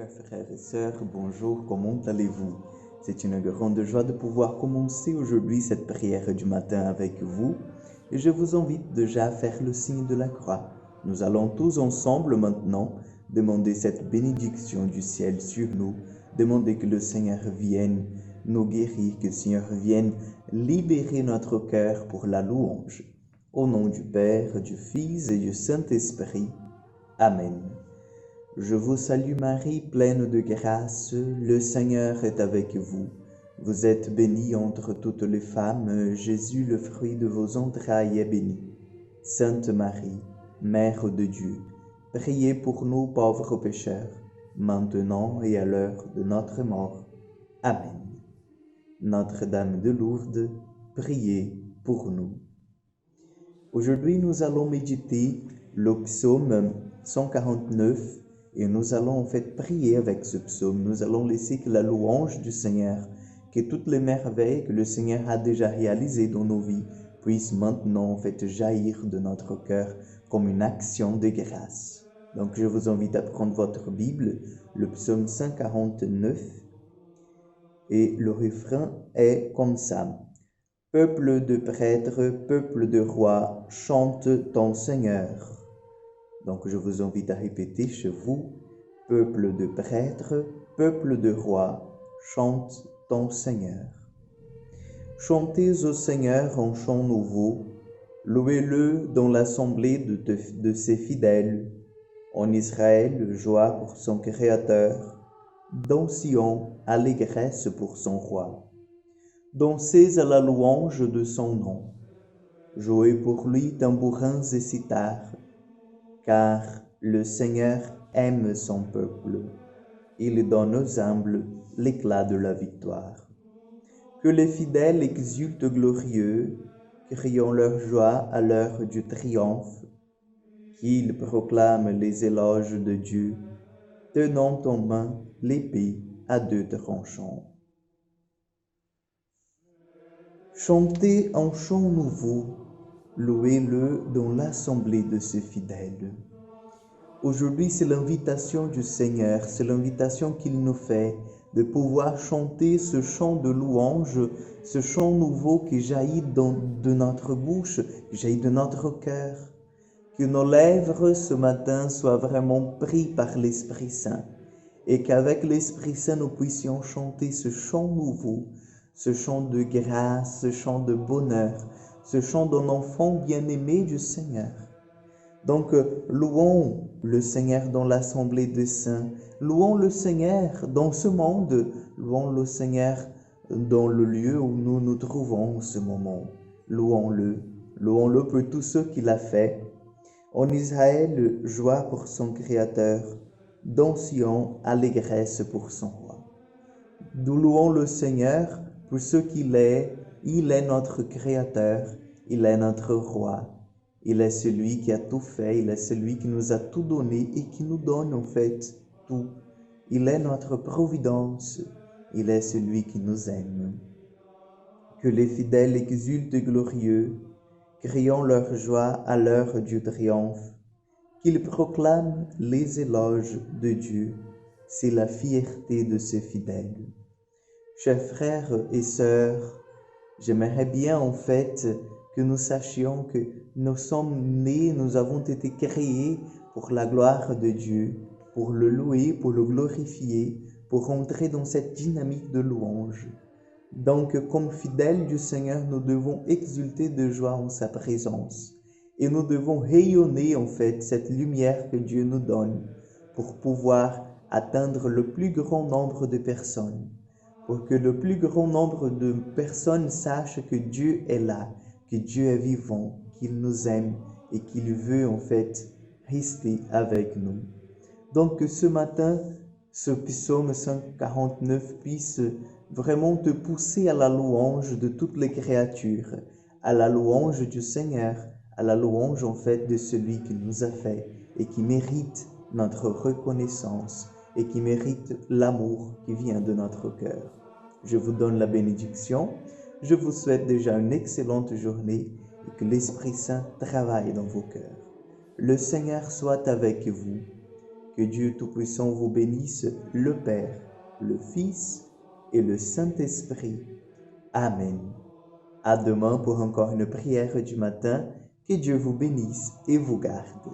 Chers frères et sœurs, bonjour, comment allez-vous? C'est une grande joie de pouvoir commencer aujourd'hui cette prière du matin avec vous et je vous invite déjà à faire le signe de la croix. Nous allons tous ensemble maintenant demander cette bénédiction du ciel sur nous, demander que le Seigneur vienne nous guérir, que le Seigneur vienne libérer notre cœur pour la louange. Au nom du Père, du Fils et du Saint-Esprit. Amen. Je vous salue Marie, pleine de grâce, le Seigneur est avec vous. Vous êtes bénie entre toutes les femmes, Jésus, le fruit de vos entrailles, est béni. Sainte Marie, Mère de Dieu, priez pour nous pauvres pécheurs, maintenant et à l'heure de notre mort. Amen. Notre-Dame de Lourdes, priez pour nous. Aujourd'hui, nous allons méditer le psaume 149 et nous allons en fait prier avec ce psaume. Nous allons laisser que la louange du Seigneur, que toutes les merveilles que le Seigneur a déjà réalisées dans nos vies puissent maintenant en fait jaillir de notre cœur comme une action de grâce. Donc je vous invite à prendre votre Bible, le psaume 149 et le refrain est comme ça. Peuple de prêtres, peuple de rois, chante ton Seigneur. Donc je vous invite à répéter chez vous, peuple de prêtres, peuple de rois, chante ton Seigneur. Chantez au Seigneur un chant nouveau, louez-le dans l'assemblée de ses fidèles. En Israël, joie pour son Créateur, dans Sion, allégresse pour son roi. Dansez à la louange de son nom. Jouez pour lui tambourins et cithars, car le Seigneur aime son peuple. Il donne aux humbles l'éclat de la victoire. Que les fidèles exultent glorieux, criant leur joie à l'heure du triomphe, qu'ils proclament les éloges de Dieu, tenant en main l'épée à deux tranchants. Chantez un chant nouveau, louez-le dans l'assemblée de ses fidèles. Aujourd'hui, c'est l'invitation du Seigneur, c'est l'invitation qu'il nous fait de pouvoir chanter ce chant de louange, ce chant nouveau qui jaillit de notre bouche, qui jaillit de notre cœur. Que nos lèvres ce matin soient vraiment prises par l'Esprit Saint et qu'avec l'Esprit Saint, nous puissions chanter ce chant nouveau, ce chant de grâce, ce chant de bonheur, ce chant d'un enfant bien-aimé du Seigneur. Donc, louons le Seigneur dans l'assemblée des saints, louons le Seigneur dans ce monde, louons le Seigneur dans le lieu où nous nous trouvons en ce moment. Louons-le pour tout ce qu'il a fait. En Israël, joie pour son Créateur, dans Sion, allégresse pour son roi. Nous louons le Seigneur pour ce qu'il est. Il est notre Créateur, il est notre roi. Il est celui qui a tout fait, il est celui qui nous a tout donné et qui nous donne en fait tout. Il est notre providence, il est celui qui nous aime. Que les fidèles exultent glorieux, criant leur joie à l'heure du triomphe, qu'ils proclament les éloges de Dieu, c'est la fierté de ses fidèles. Chers frères et sœurs, j'aimerais bien en fait que nous sachions que nous sommes nés, nous avons été créés pour la gloire de Dieu, pour le louer, pour le glorifier, pour entrer dans cette dynamique de louange. Donc, comme fidèles du Seigneur, nous devons exulter de joie en sa présence. Et nous devons rayonner en fait cette lumière que Dieu nous donne pour pouvoir atteindre le plus grand nombre de personnes, pour que le plus grand nombre de personnes sachent que Dieu est là, que Dieu est vivant, qu'il nous aime et qu'il veut en fait rester avec nous. Donc que ce matin, ce psaume 149 puisse vraiment te pousser à la louange de toutes les créatures, à la louange du Seigneur, à la louange en fait de celui qui nous a fait et qui mérite notre reconnaissance et qui mérite l'amour qui vient de notre cœur. Je vous donne la bénédiction. Je vous souhaite déjà une excellente journée et que l'Esprit Saint travaille dans vos cœurs. Le Seigneur soit avec vous. Que Dieu Tout-Puissant vous bénisse, le Père, le Fils et le Saint-Esprit. Amen. À demain pour encore une prière du matin. Que Dieu vous bénisse et vous garde.